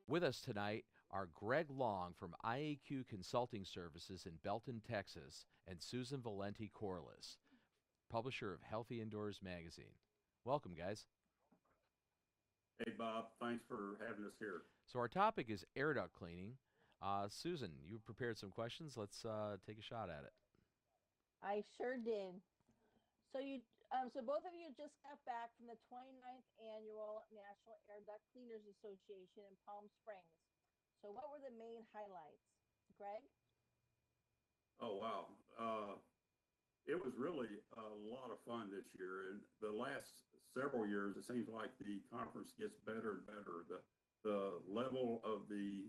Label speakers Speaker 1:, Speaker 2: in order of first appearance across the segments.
Speaker 1: With us tonight are Greg Long from IAQ Consulting Services in Belton, Texas, and Susan Valenti Corliss, publisher of Healthy Indoors magazine. Welcome, guys.
Speaker 2: Hey, Bob. Thanks for having us here.
Speaker 1: So our topic is air duct cleaning. Susan, you prepared some questions. Let's take a shot at it.
Speaker 3: I sure did. So both of you just got back from the 29th annual National Air Duct Cleaners Association in Palm Springs. So what were the main highlights? Greg?
Speaker 2: Oh, wow. It was really a lot of fun this year. And the last several years, it seems like the conference gets better and better. The level of the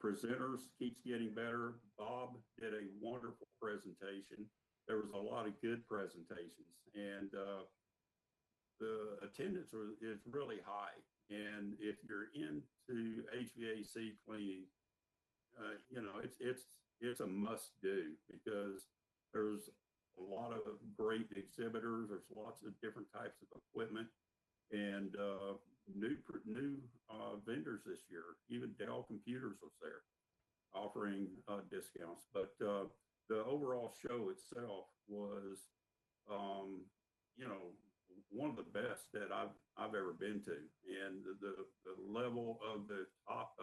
Speaker 2: presenters keeps getting better. Bob did a wonderful presentation. There was a lot of good presentations, and the attendance is really high. And if you're into HVAC cleaning, it's a must do because there's a lot of great exhibitors. There's lots of different types of equipment and new vendors this year. Even Dell Computers was there offering discounts. But the overall show itself was, you know, one of the best that I've ever been to, and the level of the top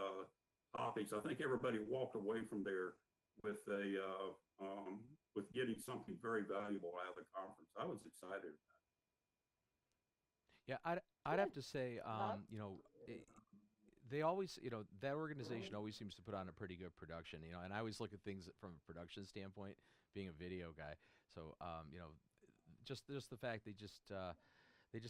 Speaker 2: topics. I think everybody walked away from there with with getting something very valuable out of the conference. I was excited.
Speaker 1: Yeah, I'd have
Speaker 3: Good.
Speaker 1: to say,
Speaker 3: Bob?
Speaker 1: they always, that organization always seems to put on a pretty good production, and I always look at things from a production standpoint, being a video guy. So, just the fact they just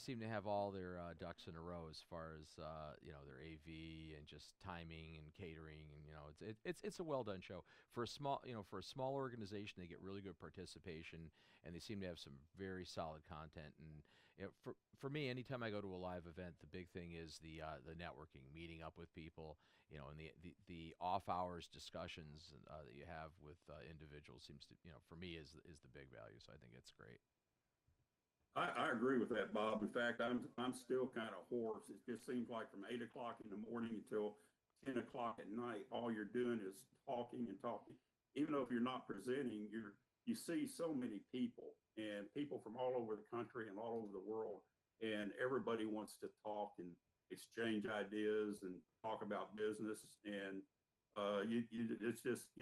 Speaker 1: seem to have all their ducks in a row as far as their AV and just timing and catering, and it's a well done show for a small organization. They get really good participation, and they seem to have some very solid content. And for me, anytime I go to a live event, the big thing is the networking, meeting up with people, and the off hours discussions that you have with individuals seems to, for me, is the big value. So I think it's great.
Speaker 2: I agree with that, Bob. In fact, I'm still kind of hoarse. It just seems like from 8 o'clock in the morning until 10 o'clock at night, all you're doing is talking and talking. Even though if you're not presenting, you see so many people and people from all over the country and all over the world, and everybody wants to talk and exchange ideas and talk about business. And it's just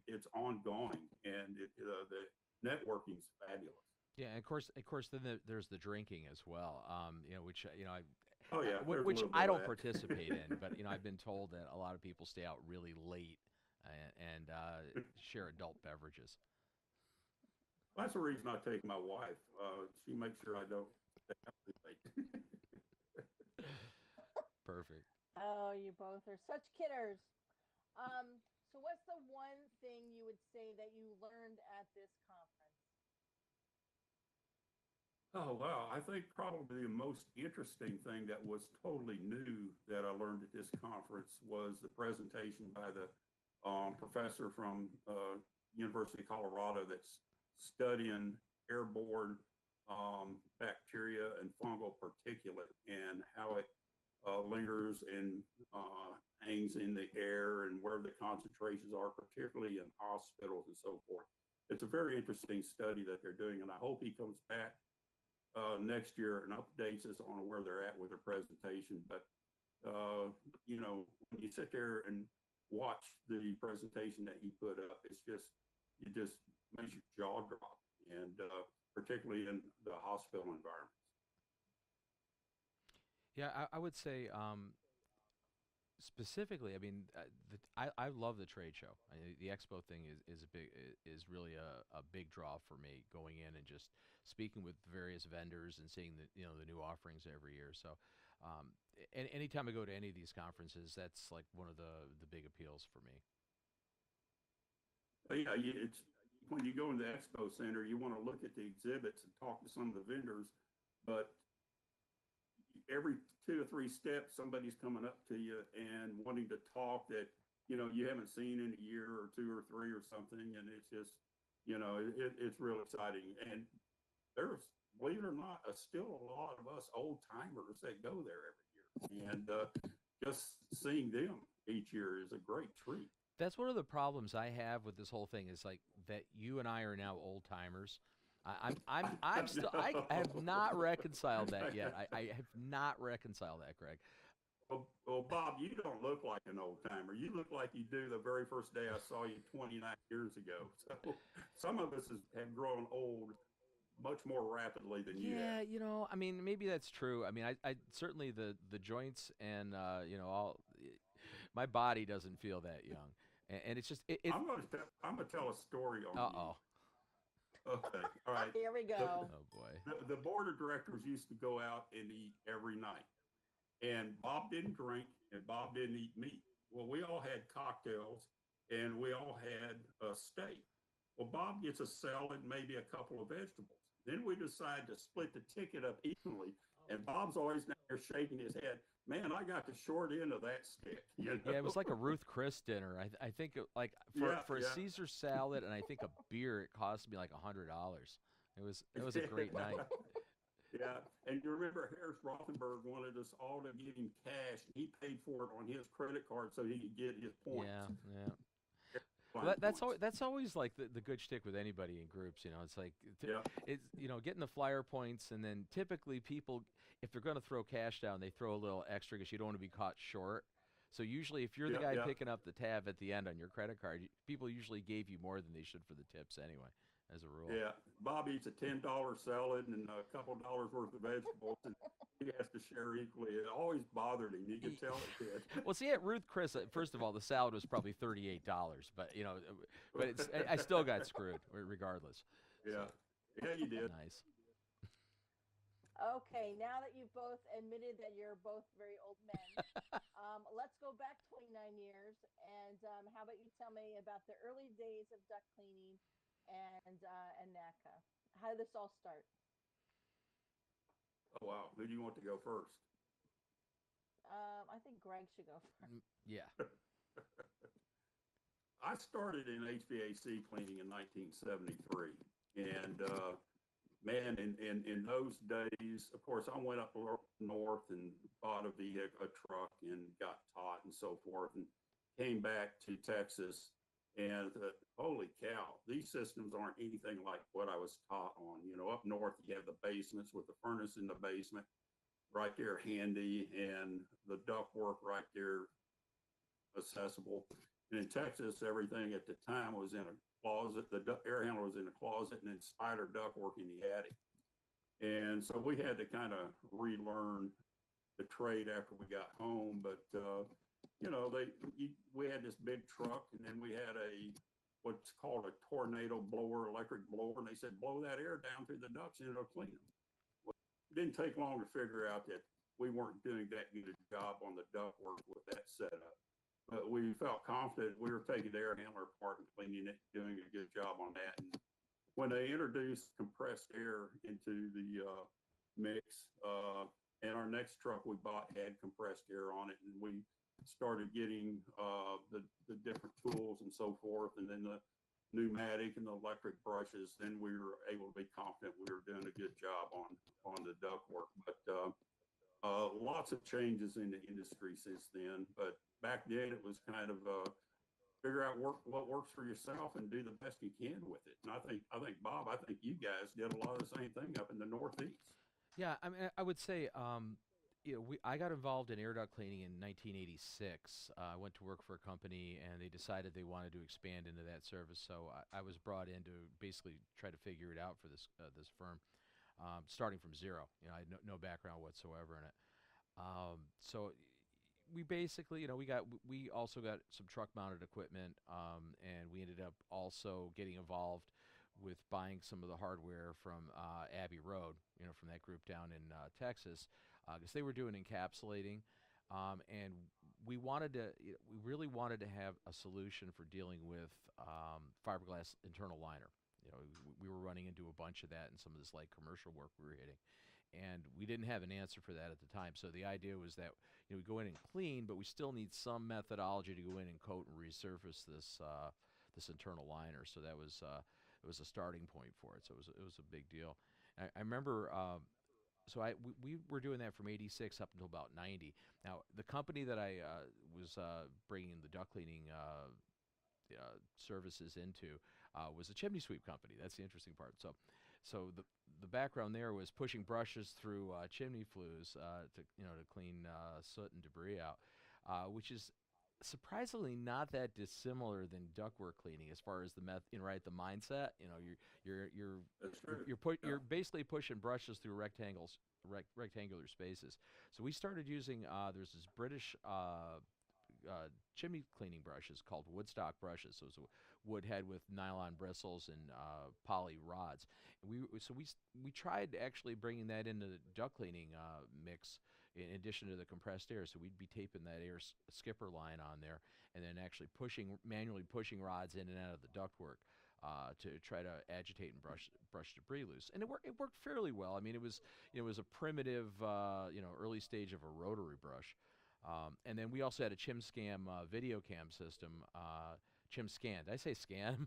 Speaker 2: it's ongoing, and the networking's fabulous.
Speaker 1: Yeah, and of course, then there's the drinking as well. Which
Speaker 2: Oh yeah, there's a
Speaker 1: which
Speaker 2: little
Speaker 1: I
Speaker 2: bit of
Speaker 1: don't
Speaker 2: that.
Speaker 1: participate in, but I've been told that a lot of people stay out really late and share adult beverages.
Speaker 2: That's the reason I take my wife. She makes sure I don't stay up too late.
Speaker 1: Perfect.
Speaker 3: Oh, you both are such kidders. So what's the one thing you would say that you learned at this conference?
Speaker 2: Oh wow! I think probably the most interesting thing that was totally new that I learned at this conference was the presentation by the professor from University of Colorado that's studying airborne bacteria and fungal particulate and how it lingers and hangs in the air and where the concentrations are, particularly in hospitals and so forth. It's a very interesting study that they're doing, and I hope he comes back next year and updates us on where they're at with their presentation. But when you sit there and watch the presentation that he put up, it just makes your jaw drop, and particularly in the hospital environments.
Speaker 1: Yeah, I would say specifically. I mean, I love the trade show. The expo thing is really a big draw for me, going in and just speaking with various vendors and seeing the new offerings every year. So, anytime I go to any of these conferences, that's like one of the big appeals for me.
Speaker 2: But yeah, it's when you go into the expo center, you want to look at the exhibits and talk to some of the vendors, but every 2 or 3 steps, somebody's coming up to you and wanting to talk that you haven't seen in a year or 2 or 3 or something, and it's just it's real exciting. And there's, believe it or not, still a lot of us old timers that go there every year, and just seeing them each year is a great treat.
Speaker 1: That's one of the problems I have with this whole thing is like that you and I are now old timers. I'm still I have not reconciled that yet. I have not reconciled that, Greg.
Speaker 2: Well, Bob, you don't look like an old timer. You look like you do the very first day I saw you 29 years ago. So some of us have grown old much more rapidly than you
Speaker 1: Yeah,
Speaker 2: have.
Speaker 1: I mean, maybe that's true. I mean, I certainly the joints and all my body doesn't feel that young, and it's just it.
Speaker 2: I'm gonna tell a story on you.
Speaker 1: Uh-oh.
Speaker 2: Okay, all right.
Speaker 3: Here we
Speaker 2: The,
Speaker 3: go.
Speaker 1: Oh boy.
Speaker 2: the board of directors used to go out and eat every night, and Bob didn't drink, and Bob didn't eat meat. Well, we all had cocktails, and we all had a steak. Well, Bob gets a salad, maybe a couple of vegetables. Then we decide to split the ticket up evenly, and Bob's always down there shaking his head. Man, I got the short end of that stick. You
Speaker 1: Yeah, it was
Speaker 2: know?
Speaker 1: like a Ruth Chris dinner. I think like
Speaker 2: Yeah,
Speaker 1: for a
Speaker 2: yeah.
Speaker 1: Caesar salad and I think a beer, it cost me like $100. It was a great night.
Speaker 2: Yeah, and you remember Harris Rothenberg wanted us all to give him cash. He paid for it on his credit card so he could get his points,
Speaker 1: Yeah, yeah. Well,
Speaker 2: fine
Speaker 1: that's
Speaker 2: points.
Speaker 1: that's always like the good shtick with anybody in groups. It's like
Speaker 2: Yeah,
Speaker 1: it's getting the flyer points, and then typically people, if they're going to throw cash down, they throw a little extra because you don't want to be caught short. So usually, if you're the
Speaker 2: yeah,
Speaker 1: guy
Speaker 2: yeah,
Speaker 1: picking up the tab at the end on your credit card, people usually gave you more than they should for the tips anyway, as a rule.
Speaker 2: yeah. Bob eats a $10 salad and a couple dollars worth of vegetables, and he has to share equally. It always bothered him. You could tell it did.
Speaker 1: Well, see, at Ruth Chris, first of all, the salad was probably $38, but but I still got screwed regardless. So
Speaker 2: Yeah, yeah, you did.
Speaker 1: nice.
Speaker 3: Okay, now that you've both admitted that you're both very old men, let's go back 29 years. And how about you tell me about the early days of duct cleaning and NACA? How did this all start?
Speaker 2: Oh wow, who do you want to go first?
Speaker 3: I think Greg should go first.
Speaker 1: Yeah.
Speaker 2: I started in HVAC cleaning in 1973, and man, in those days, of course, I went up north and bought a truck and got taught and so forth, and came back to Texas. And holy cow, these systems aren't anything like what I was taught on. Up north, you have the basements with the furnace in the basement right there handy, and the duct work right there accessible. And in Texas, everything at the time was in a closet. The air handler was in a closet, and then spider duct work in the attic. And so we had to kind of relearn the trade after we got home. But we had this big truck, and then we had what's called a tornado blower, electric blower, and they said blow that air down through the ducts, and it'll clean them. Well, it didn't take long to figure out that we weren't doing that good a job on the duct work with that setup. But we felt confident we were taking the air handler apart and cleaning it, doing a good job on that. And when they introduced compressed air into the mix, and our next truck we bought had compressed air on it, and we started getting the different tools and so forth, and then the pneumatic and the electric brushes, then we were able to be confident we were doing a good job on the duct work. But lots of changes in the industry since then. But back then it was kind of figure out what works for yourself and do the best you can with it. And I think Bob, I think you guys did a lot of the same thing up in the Northeast.
Speaker 1: Yeah, I mean, I would say, I got involved in air duct cleaning in 1986. I went to work for a company, and they decided they wanted to expand into that service. So I was brought in to basically try to figure it out for this firm, starting from zero. I had no background whatsoever in it. So we basically, we also got some truck mounted equipment, and we ended up also getting involved with buying some of the hardware from Abbey Road, from that group down in Texas, because they were doing encapsulating, and we really wanted to have a solution for dealing with fiberglass internal liner. We were running into a bunch of that in some of this light commercial work we were hitting, and we didn't have an answer for that at the time. So the idea was that we go in and clean, but we still need some methodology to go in and coat and resurface this internal liner. So that was it was a starting point for it. So it was a big deal. I remember we were doing that from '86 up until about '90. Now, the company that I was bringing the duct cleaning services into was a chimney sweep company. That's the interesting part. So the background there was pushing brushes through chimney flues to clean soot and debris out, which is surprisingly not that dissimilar than ductwork cleaning as far as the right, the mindset.
Speaker 2: That's true. Yeah.
Speaker 1: You're basically pushing brushes through rectangular spaces. So we started using there's this British chimney cleaning brushes called Woodstock brushes. So it's a wood head with nylon bristles and poly rods. And we tried actually bringing that into the duct cleaning mix in addition to the compressed air. So we'd be taping that air skipper line on there, and then actually manually pushing rods in and out of the ductwork to try to agitate and brush debris loose. And it worked fairly well. I mean, it was a primitive early stage of a rotary brush. And then we also had a ChimScam video cam system. ChimScan. Did I say scan?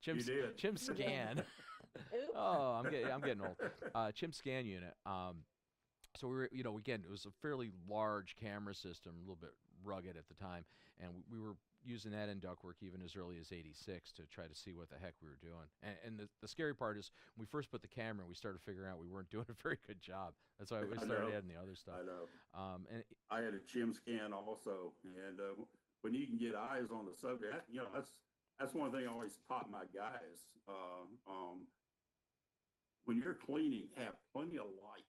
Speaker 2: You did.
Speaker 1: ChimScan.
Speaker 3: Oops.
Speaker 1: Oh, I'm getting old. ChimScan unit. So we were, again, it was a fairly large camera system, a little bit rugged at the time, and we were using that in ductwork even as early as '86 to try to see what the heck we were doing. And the scary part is when we first put the camera in, we started figuring out we weren't doing a very good job. That's why we started adding the other stuff.
Speaker 2: I know.
Speaker 1: And
Speaker 2: I had a ChimScan also, and when you can get eyes on the subject, that's one thing I always taught my guys. When you're cleaning, have plenty of light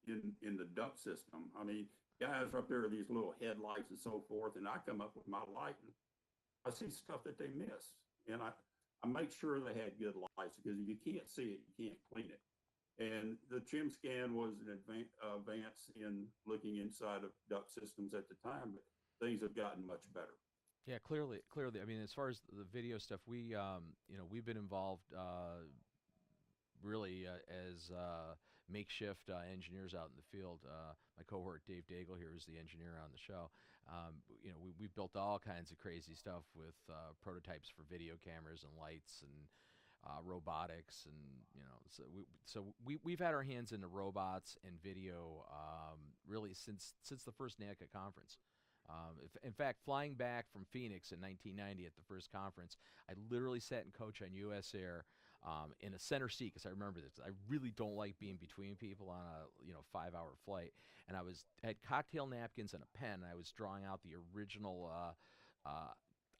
Speaker 2: in the duct system. I mean, guys are up there with these little headlights and so forth, and I come up with my light and I see stuff that they miss, and I make sure they had good lights, because if you can't see it, you can't clean it. And the ChimScan was an advance in looking inside of duct systems at the time, but things have gotten much better.
Speaker 1: yeah, clearly. I mean, as far as the video stuff, we've been involved really as makeshift engineers out in the field. My cohort Dave Daigle here is the engineer on the show. We built all kinds of crazy stuff with prototypes for video cameras and lights and robotics, and we've had our hands into robots and video really since the first NACA conference. In fact, flying back from Phoenix in 1990 at the first conference, I literally sat in coach on U.S. Air in a center seat, because I remember this. I really don't like being between people on a 5-hour flight, and I had cocktail napkins and a pen, and I was drawing out the original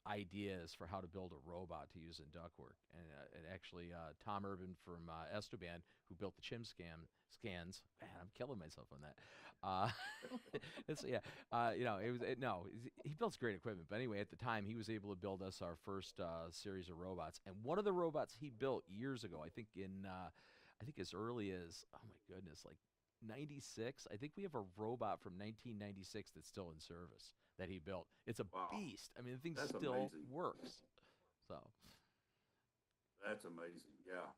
Speaker 1: ideas for how to build a robot to use in ductwork. And actually, Tom Urban from Esteban, who built the scans. Man, I'm killing myself on that. He builds great equipment. But anyway, at the time, he was able to build us our first series of robots. And one of the robots he built years ago, I think as early as, oh my goodness, like 96. I think we have a robot from 1996 that's still in service that he built. It's a beast. I mean, the thing
Speaker 2: That's
Speaker 1: still
Speaker 2: amazing.
Speaker 1: works. So
Speaker 2: That's amazing. Yeah.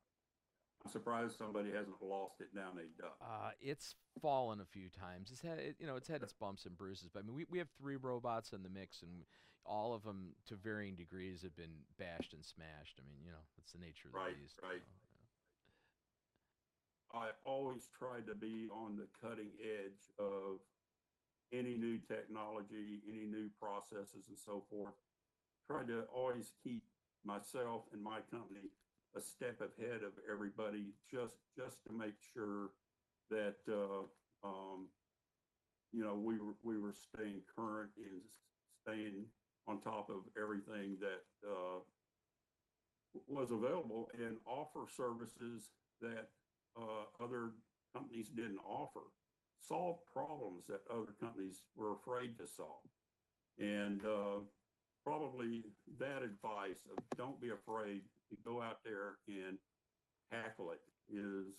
Speaker 2: I'm surprised somebody hasn't lost it down a duct.
Speaker 1: it's fallen a few times. It's had its bumps and bruises. But I mean, we have 3 robots in the mix, and all of them, to varying degrees, have been bashed and smashed. I mean, it's the nature of the
Speaker 2: Right,
Speaker 1: beast.
Speaker 2: right.
Speaker 1: So,
Speaker 2: I always tried to be on the cutting edge of any new technology, any new processes and so forth. Tried to always keep myself and my company a step ahead of everybody, just to make sure that we were staying current and staying on top of everything that was available, and offer services that other companies didn't offer, solve problems that other companies were afraid to solve. And probably that advice of don't be afraid to go out there and tackle it is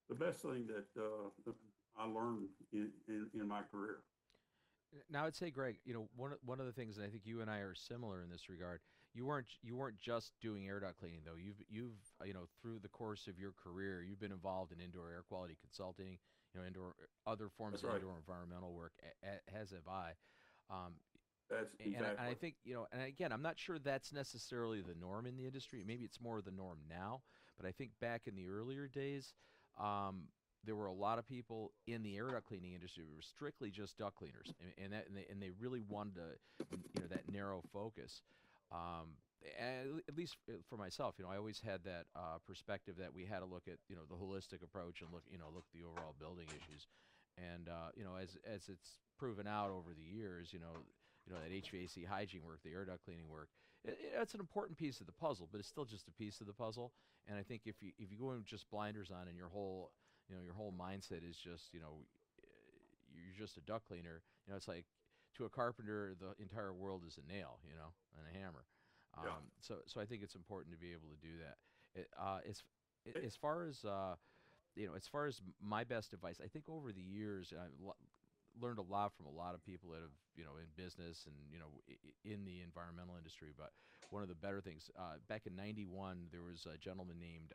Speaker 2: the best thing that I learned in my career.
Speaker 1: Now, I'd say, Greg, one of the things, and I think you and I are similar in this regard. You weren't just doing air duct cleaning, though. You've through the course of your career, you've been involved in indoor air quality consulting, indoor other forms
Speaker 2: That's
Speaker 1: of
Speaker 2: right.
Speaker 1: indoor environmental work, as have I.
Speaker 2: That's exactly.
Speaker 1: And I think, and again, I'm not sure that's necessarily the norm in the industry. Maybe it's more the norm now. But I think back in the earlier days, there were a lot of people in the air duct cleaning industry who were strictly just duct cleaners, and they really wanted to, that narrow focus. Um, and at least for myself, I always had that perspective that we had to look at, the holistic approach and look at the overall building issues. And as it's proven out over the years, that HVAC hygiene work, the air duct cleaning work, it's an important piece of the puzzle, but it's still just a piece of the puzzle. And I think if you go in with just blinders on and your whole mindset is just, you're just a duct cleaner, it's like to a carpenter, the entire world is a nail, and a hammer.
Speaker 2: Yeah.
Speaker 1: So I think it's important to be able to do that. As far as as far as my best advice, I think over the years I've learned a lot from a lot of people that have in business and in the environmental industry. But one of the better things back in '91, there was a gentleman named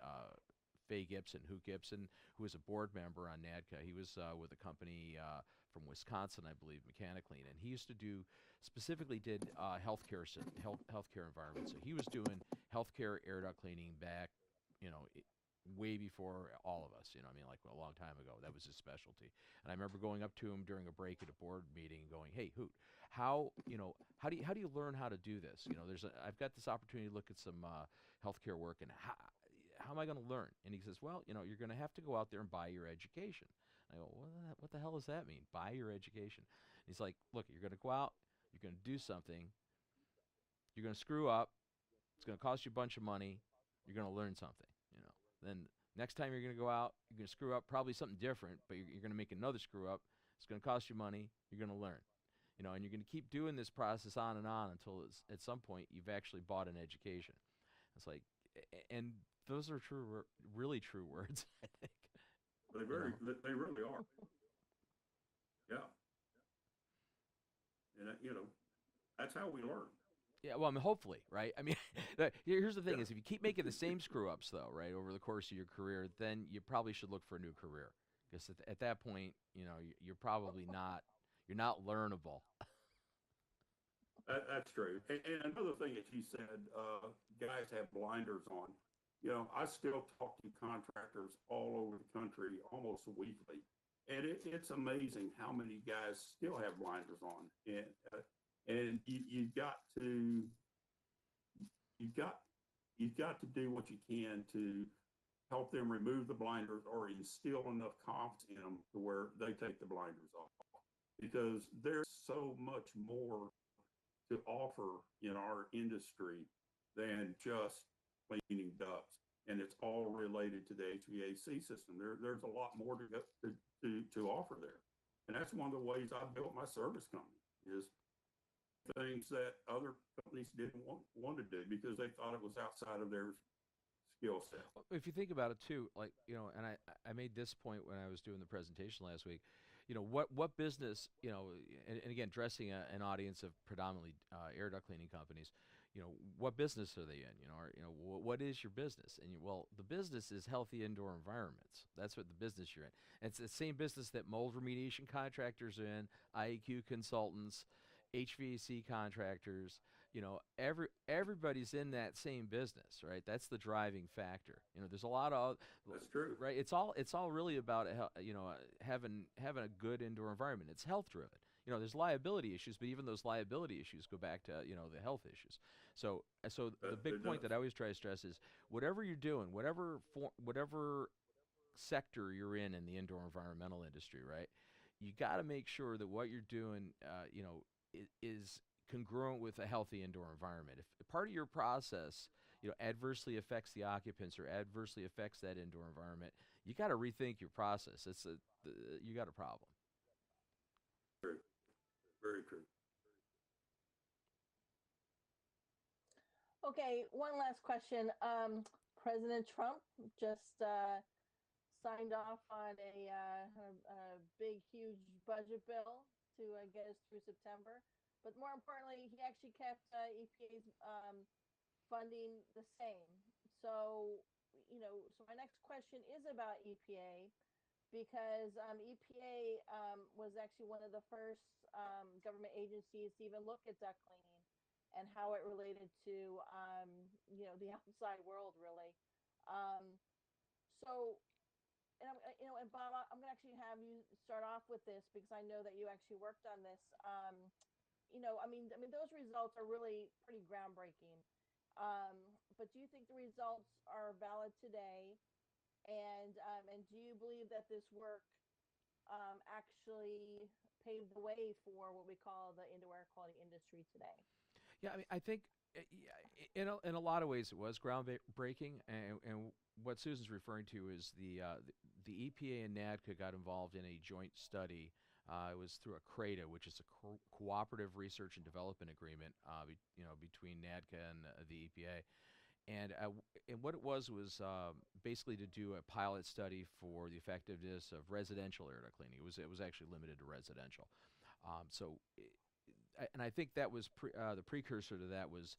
Speaker 1: Fay Gibson, who was a board member on NADCA. He was with a company from Wisconsin, I believe, Mechaniclean, and he used to specifically did healthcare environments. So he was doing healthcare air duct cleaning back, way before all of us. I mean, like a long time ago. That was his specialty. And I remember going up to him during a break at a board meeting, and going, "Hey, Hoot, how do you learn how to do this? I've got this opportunity to look at some healthcare work, and how am I going to learn?" And he says, "Well, you're going to have to go out there and buy your education." I go, what the hell does that mean? Buy your education? And he's like, "Look, you're going to go out, you're going to do something, you're going to screw up, it's going to cost you a bunch of money, you're going to learn something, Then next time you're going to go out, you're going to screw up, probably something different, but you're going to make another screw up, it's going to cost you money, you're going to learn, and you're going to keep doing this process on and on until at some point you've actually bought an education." It's like, and those are really true words, I think.
Speaker 2: They really are. Yeah. And that's how we learn.
Speaker 1: Yeah, well, I mean, hopefully, right? I mean, here's the thing:
Speaker 2: Yeah.
Speaker 1: is if you keep making the same screw ups, though, right, over the course of your career, then you probably should look for a new career, because at that point, you're probably not learnable.
Speaker 2: That's true. And another thing that you said, guys have blinders on. I still talk to contractors all over the country almost weekly, and it's amazing how many guys still have blinders on. And you've got you've got to do what you can to help them remove the blinders or instill enough confidence in them to where they take the blinders off, because there's so much more to offer in our industry than just cleaning ducts. And it's all related to the HVAC system. There's a lot more to offer there. And that's one of the ways I built my service company, is things that other companies didn't want to do because they thought it was outside of their skill set.
Speaker 1: If you think about it too, like and I made this point when I was doing the presentation last week. What business, and again, addressing an audience of predominantly air duct cleaning companies, what business are they in? What is your business? And well, the business is healthy indoor environments. That's what the business you're in. And it's the same business that mold remediation contractors are in, IEQ consultants, HVAC contractors. Everybody's in that same business, right? That's the driving factor. There's a lot of
Speaker 2: That's true.
Speaker 1: right. It's all really about having a good indoor environment. It's health driven. There's liability issues, but even those liability issues go back to the health issues. So the big point that I always try to stress is whatever you're doing, whatever sector you're in the indoor environmental industry, right? You got to make sure that what you're doing, is congruent with a healthy indoor environment. If part of your process, adversely affects the occupants or adversely affects that indoor environment, you got to rethink your process. You got a problem.
Speaker 2: True. Very true.
Speaker 3: Okay, one last question. President Trump just signed off on a big, huge budget bill to get us through September. But more importantly, he actually kept EPA's funding the same. So, so my next question is about EPA, because EPA was actually one of the first government agencies to even look at duct cleaning and how it related to, the outside world, really. So and and Bob, I'm gonna actually have you start off with this because I know that you actually worked on this. Those results are really pretty groundbreaking. But do you think the results are valid today? And do you believe that this work actually paved the way for what we call the indoor air quality industry today?
Speaker 1: Yeah, I mean, I think yeah, in a lot of ways it was groundbreaking, and what Susan's referring to is the EPA and NADCA got involved in a joint study. It was through a CRADA, which is a cooperative research and development agreement, between NADCA and the EPA. And what it was basically to do a pilot study for the effectiveness of residential air duct cleaning. It was actually limited to residential. So and I think that was the precursor to that was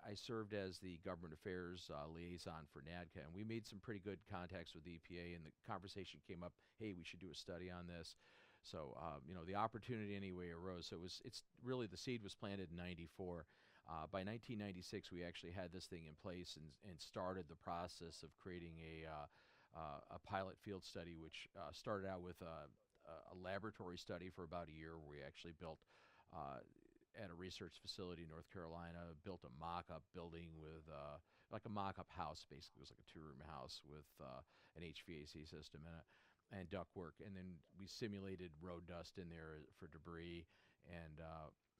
Speaker 1: I served as the government affairs liaison for NADCA, and we made some pretty good contacts with the EPA, and the conversation came up, hey, we should do a study on this. So the opportunity anyway arose. So it's really the seed was planted in '94. By 1996, we actually had this thing in place and started the process of creating a pilot field study, which started out with a laboratory study for about a year where we actually built at a research facility in North Carolina, built a mock-up building with like a mock-up house, basically. It was like a two-room house with an HVAC system and ductwork. And then we simulated road dust in there for debris, and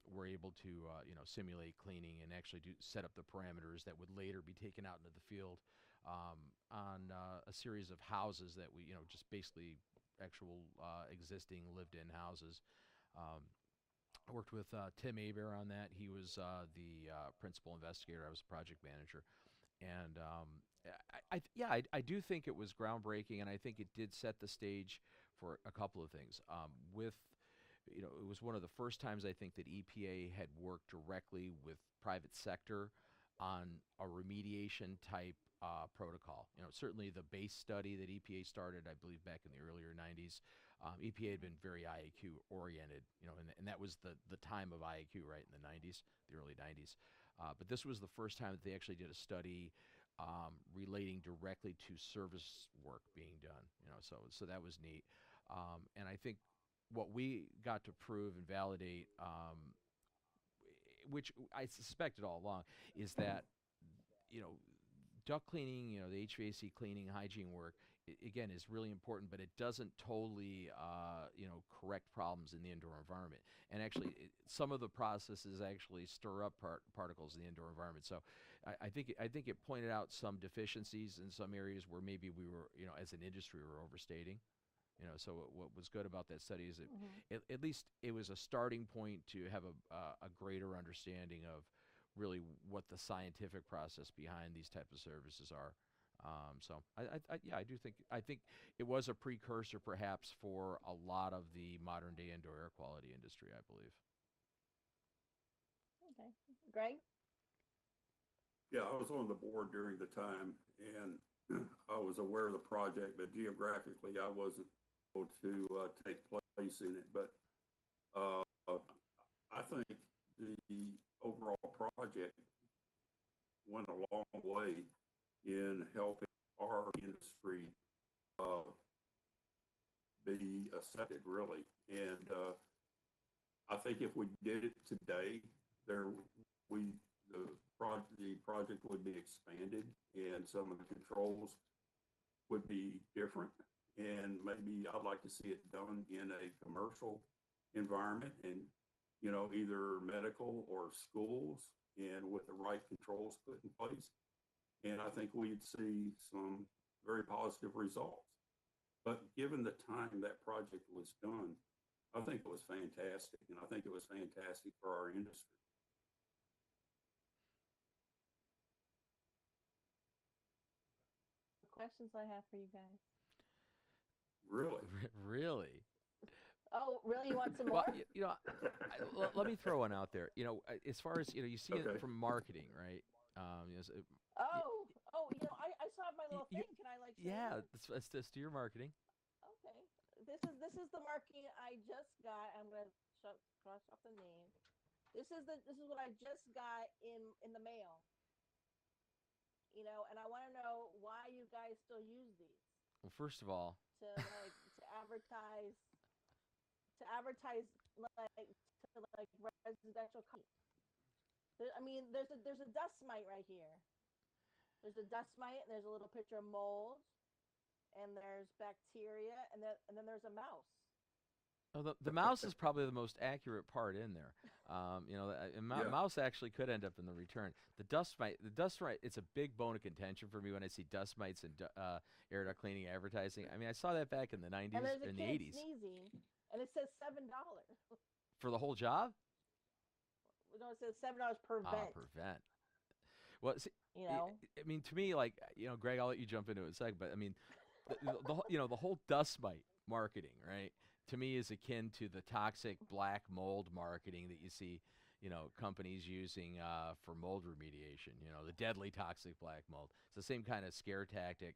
Speaker 1: were able to simulate cleaning and actually set up the parameters that would later be taken out into the field on a series of houses that we just basically actual existing lived-in houses. I worked with Tim Aber on that. He was the principal investigator. I was the project manager, and I do think it was groundbreaking, and I think it did set the stage for a couple of things. It was one of the first times I think that EPA had worked directly with private sector on a remediation type protocol. Certainly the base study that EPA started, I believe, back in the earlier '90s. EPA had been very IAQ oriented, and that was the time of IAQ, right, in the '90s, the early '90s. But this was the first time that they actually did a study relating directly to service work being done. So that was neat. And I think what we got to prove and validate, which I suspected all along, is that duct cleaning, the HVAC cleaning, hygiene work, again, is really important, but it doesn't totally, correct problems in the indoor environment. And actually, some of the processes actually stir up particles in the indoor environment. So I think it pointed out some deficiencies in some areas where maybe we were, as an industry, we were overstating. So what was good about that study is that at least it was a starting point to have a greater understanding of really what the scientific process behind these type of services are. So I do think it was a precursor perhaps for a lot of the modern day indoor air quality industry, I believe.
Speaker 3: Okay, Greg.
Speaker 2: Yeah, I was on the board during the time, and I was aware of the project, but geographically I wasn't able to take place in it. But uh, I think the overall project went a long way in helping our industry uh, be accepted, really. And I think if we did it today, we the project would be expanded, and some of the controls would be different. And maybe I'd like to see it done in a commercial environment, and either medical or schools, and with the right controls put in place. And I think we'd see some very positive results. But given the time that project was done, I think it was fantastic, and I think it was fantastic for our industry.
Speaker 3: The questions I have for you guys.
Speaker 2: Really?
Speaker 1: Really?
Speaker 3: Oh, really? You want some
Speaker 1: Well,
Speaker 3: more?
Speaker 1: let me throw one out there. As far as you see
Speaker 2: Okay.
Speaker 1: it from marketing, right?
Speaker 3: Oh, I still have my little
Speaker 1: You,
Speaker 3: thing. Can I like show
Speaker 1: yeah,
Speaker 3: you?
Speaker 1: that's just your marketing.
Speaker 3: Okay. This is the marking I just got. I'm gonna cross off the name. This is what I just got in the mail. And I want to know why you guys still use these.
Speaker 1: Well, first of all,
Speaker 3: to advertise like residential I mean, there's a dust mite right here. There's a dust mite, and there's a little picture of mold, and there's bacteria, and then there's a mouse.
Speaker 1: well, the mouse is probably the most accurate part in there.
Speaker 2: Yeah.
Speaker 1: Mouse actually could end up in the return. The dust mite, it's a big bone of contention for me when I see dust mites and air duct cleaning advertising. I mean, I saw that back in the
Speaker 3: And
Speaker 1: 90s,
Speaker 3: there's a
Speaker 1: in the
Speaker 3: kid
Speaker 1: 80s,
Speaker 3: sneezing, and it says $7.
Speaker 1: for the whole job.
Speaker 3: No, it says $7 per
Speaker 1: Ah,
Speaker 3: vent.
Speaker 1: prevent. Well, see,
Speaker 3: You
Speaker 1: I
Speaker 3: know,
Speaker 1: I mean, to me, like, Greg, I'll let you jump into it in a second, but I mean, the whole dust mite marketing, right? To me, is akin to the toxic black mold marketing that you see, companies using for mold remediation. The deadly toxic black mold. It's the same kind of scare tactic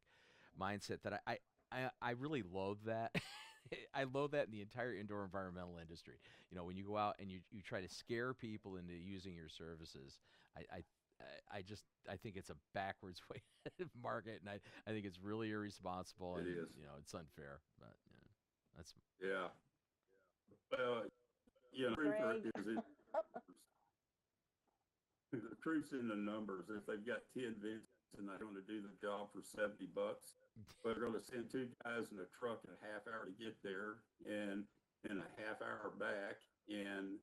Speaker 1: mindset that I really loathe that. I loathe that in the entire indoor environmental industry. When you go out and you try to scare people into using your services, I, I I think it's a backwards way to market, and I think it's really irresponsible,
Speaker 2: It
Speaker 1: and
Speaker 2: is.
Speaker 1: it's unfair. But that's
Speaker 2: Yeah. Well,
Speaker 3: Greg.
Speaker 2: is it the truth's in the numbers. If they've got 10 vents and they're going to do the job for $70, but they're going to send two guys in a truck in a half hour to get there and in a half hour back, and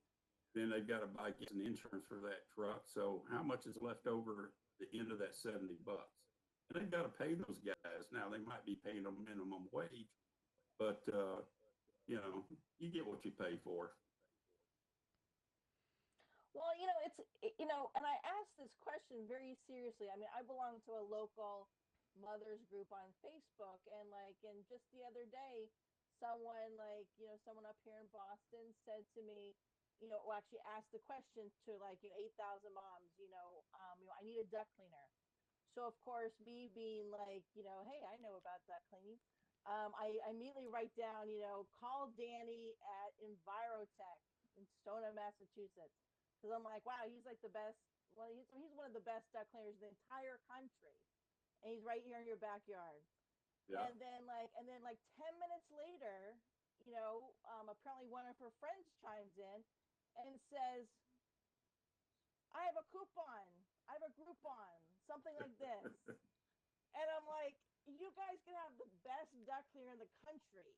Speaker 2: then they've got to buy gas and insurance for that truck. So how much is left over at the end of that $70? And they've got to pay those guys. Now they might be paying them minimum wage, but you know, you get what you pay for.
Speaker 3: Well, and I asked this question very seriously. I mean, I belong to a local mothers group on Facebook, and just the other day, someone up here in Boston said to me, well, actually asked the question to 8,000 moms, I need a duct cleaner. So of course, me being like, hey, I know about duct cleaning. I immediately write down, call Danny at Envirotech in Stoneham, Massachusetts, because I'm like, wow, he's like the best. Well, he's one of the best duck cleaners in the entire country, and he's right here in your backyard.
Speaker 2: Yeah.
Speaker 3: And then 10 minutes later, apparently one of her friends chimes in and says, "I have a coupon. I have a Groupon, something like this." And I'm like, "You guys can have the best duck cleaner in the country,"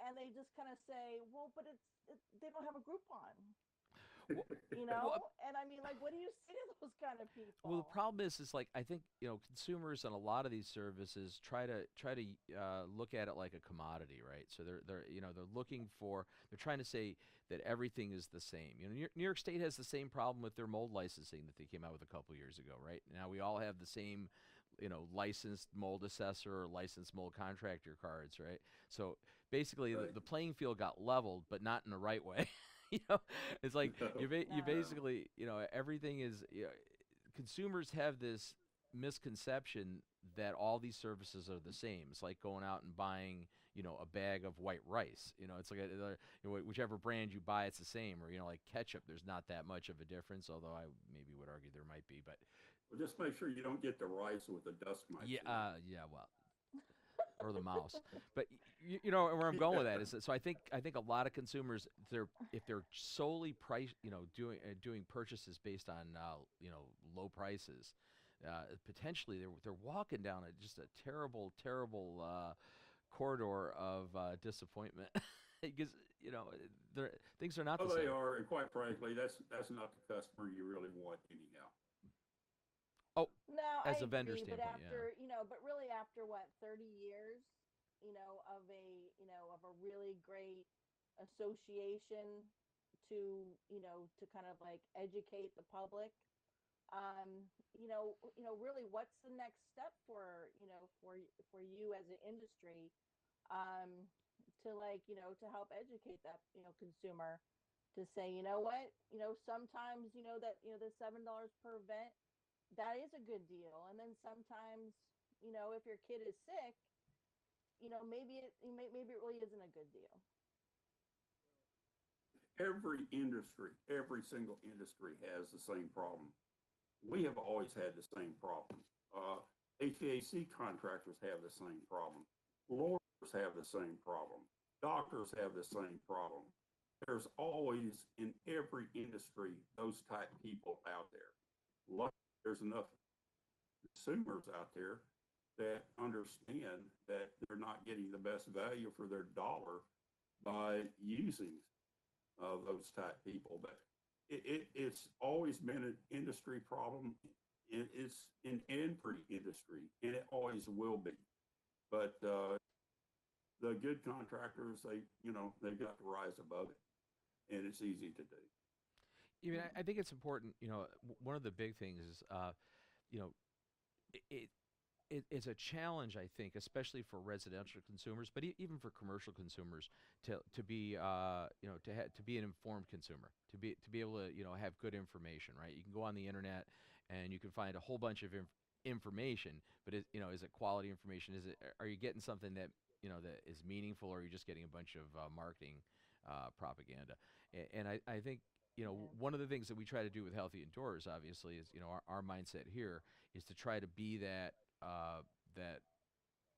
Speaker 3: and they just kind of say, "Well, but they don't have a Groupon."
Speaker 1: well, well,
Speaker 3: And I mean, like, what do you say to those kind of
Speaker 1: well, the
Speaker 3: people?
Speaker 1: problem is like I think consumers on a lot of these services try to look at it like a commodity, right? So they're looking for, they're trying to say that everything is the same. New York State has the same problem with their mold licensing that they came out with a couple years ago, right? Now we all have the same licensed mold assessor or licensed mold contractor cards, right? So basically
Speaker 2: Right.
Speaker 1: the playing field got leveled, but not in the right way. you know, it's like you
Speaker 3: No.
Speaker 2: No.
Speaker 1: basically everything is consumers have this misconception that all these services are the same. It's like going out and buying, a bag of white rice. It's like whichever brand you buy, it's the same. Or like ketchup, there's not that much of a difference. Although I maybe would argue there might be. But
Speaker 2: Well, just make sure you don't get the rice with the dust mites
Speaker 1: yeah,
Speaker 2: in it.
Speaker 1: yeah, well, or the mouse. But where I'm going with that is that, so I think a lot of consumers, if they're solely price, doing purchases based on low prices, potentially they're walking down just a terrible terrible corridor of disappointment because you know they're, things are not
Speaker 2: Oh,
Speaker 1: the
Speaker 2: they
Speaker 1: same.
Speaker 2: are, and quite frankly, that's not the customer you really want anyhow.
Speaker 1: Oh,
Speaker 3: No,
Speaker 1: as a
Speaker 3: I
Speaker 1: vendor
Speaker 3: agree, but
Speaker 1: standpoint, yeah.
Speaker 3: but really after what, 30 years, of a really great association to kind of like educate the public. Really what's the next step for you as an industry to help educate that, consumer to say, what, sometimes, that, the $7 per event, that is a good deal. And then sometimes, if your kid is sick, maybe it really isn't a good deal.
Speaker 2: Every single industry has the same problem. We have always had the same problem. HVAC contractors have the same problem. Lawyers have the same problem. Doctors have the same problem. There's always in every industry those type people out there. Luckily, there's enough consumers out there that understand that they're not getting the best value for their dollar by using those type people. But it's always been an industry problem. It's in every industry, and it always will be. But the good contractors, they've got to rise above it, and it's easy to do.
Speaker 1: I mean, I think it's important. One of the big things is, you know, it, it's a challenge, I think, especially for residential consumers, but even for commercial consumers, to be to be an informed consumer, to be able to have good information, right? You can go on the internet and you can find a whole bunch of information, but is it quality information? Are you getting something that that is meaningful, or are you just getting a bunch of marketing propaganda? And I think one of the things that we try to do with Healthy Indoors, obviously, is our mindset here is to try to be that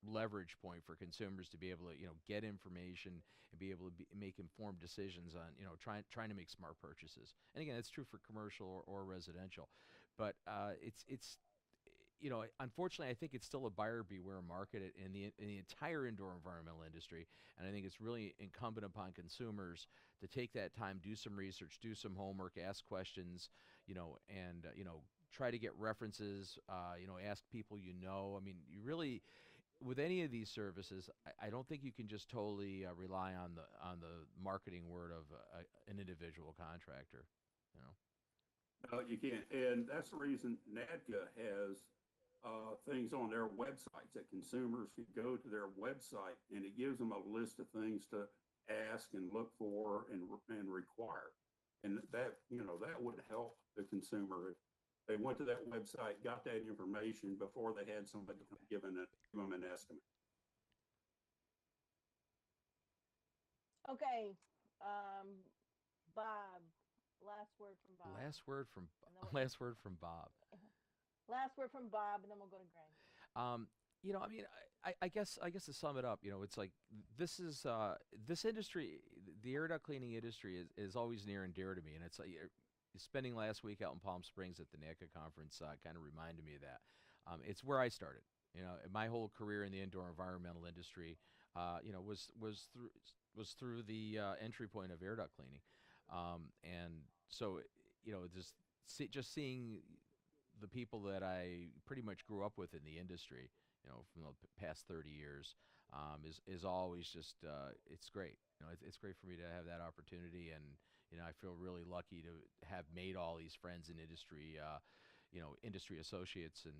Speaker 1: leverage point for consumers to be able to get information and be able to make informed decisions on trying to make smart purchases. And again, it's true for commercial or residential, but it's unfortunately, I think it's still a buyer beware market in the entire indoor environmental industry, and I think it's really incumbent upon consumers to take that time, do some research, do some homework, ask questions, and try to get references, ask people I mean, you really, with any of these services, I don't think you can just totally rely on the marketing word of an individual contractor. You know.
Speaker 2: No, you can't. And that's the reason NADCA has things on their websites that consumers can go to their website, and it gives them a list of things to ask and look for and require. And that would help the consumer if they went to that website, got that information before they had somebody give them an estimate.
Speaker 3: Okay, Bob. Last word from Bob.
Speaker 1: Last word from
Speaker 3: And then
Speaker 1: last word from Bob.
Speaker 3: last word from Bob, and then we'll go to Greg.
Speaker 1: I mean, I guess to sum it up, it's like this is this industry, the air duct cleaning industry is always near and dear to me, and it's like spending last week out in Palm Springs at the NACA conference kind of reminded me of that. It's where I started. My whole career in the indoor environmental industry, was through the entry point of air duct cleaning, and so just seeing the people that I pretty much grew up with in the industry, from the past 30 years, is always just it's great. It's great for me to have that opportunity, and I feel really lucky to have made all these friends in industry, industry associates, and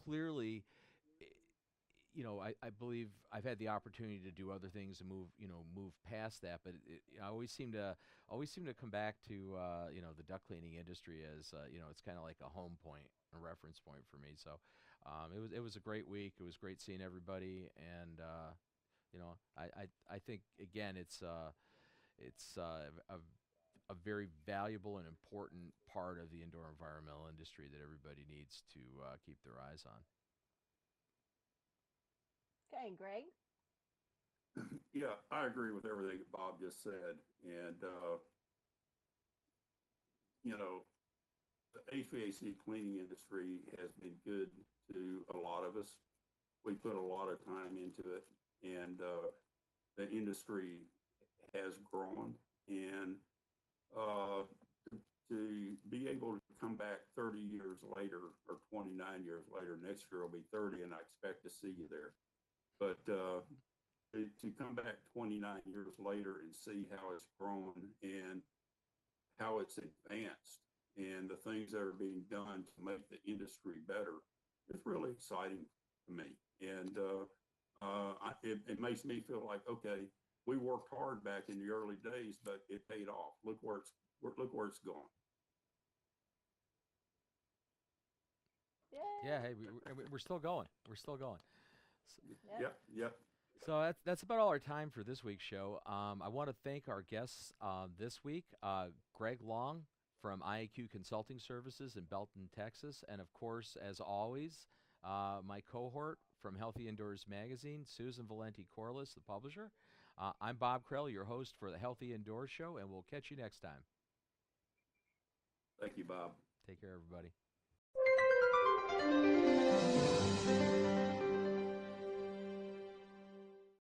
Speaker 1: clearly, I believe I've had the opportunity to do other things and move past that, but I always seem to come back to the duct cleaning industry as it's kind of like a home point, a reference point for me. So it was a great week. It was great seeing everybody, and I think again it's a very valuable and important part of the indoor environmental industry that everybody needs to keep their eyes on.
Speaker 3: Okay, Greg.
Speaker 2: Yeah, I agree with everything that Bob just said. And, the HVAC cleaning industry has been good to a lot of us. We put a lot of time into it, and the industry has grown. And to be able to come back 30 years later, or 29 years later, next year will be 30, and I expect to see you there. But to come back 29 years later and see how it's grown and how it's advanced and the things that are being done to make the industry better is really exciting to me. And it makes me feel like, okay, we worked hard back in the early days, but it paid off. Look where it's gone.
Speaker 3: Yay.
Speaker 1: Yeah, hey, we're still going. We're still going.
Speaker 2: Yep.
Speaker 1: So that's about all our time for this week's show. I want to thank our guests this week, Greg Long from IAQ Consulting Services in Belton, Texas, and of course, as always, my cohort from Healthy Indoors Magazine, Susan Valenti Corliss, the publisher. I'm Bob Krell, your host for the Healthy Indoors Show, and we'll catch you next time.
Speaker 2: Thank you, Bob.
Speaker 1: Take care, everybody.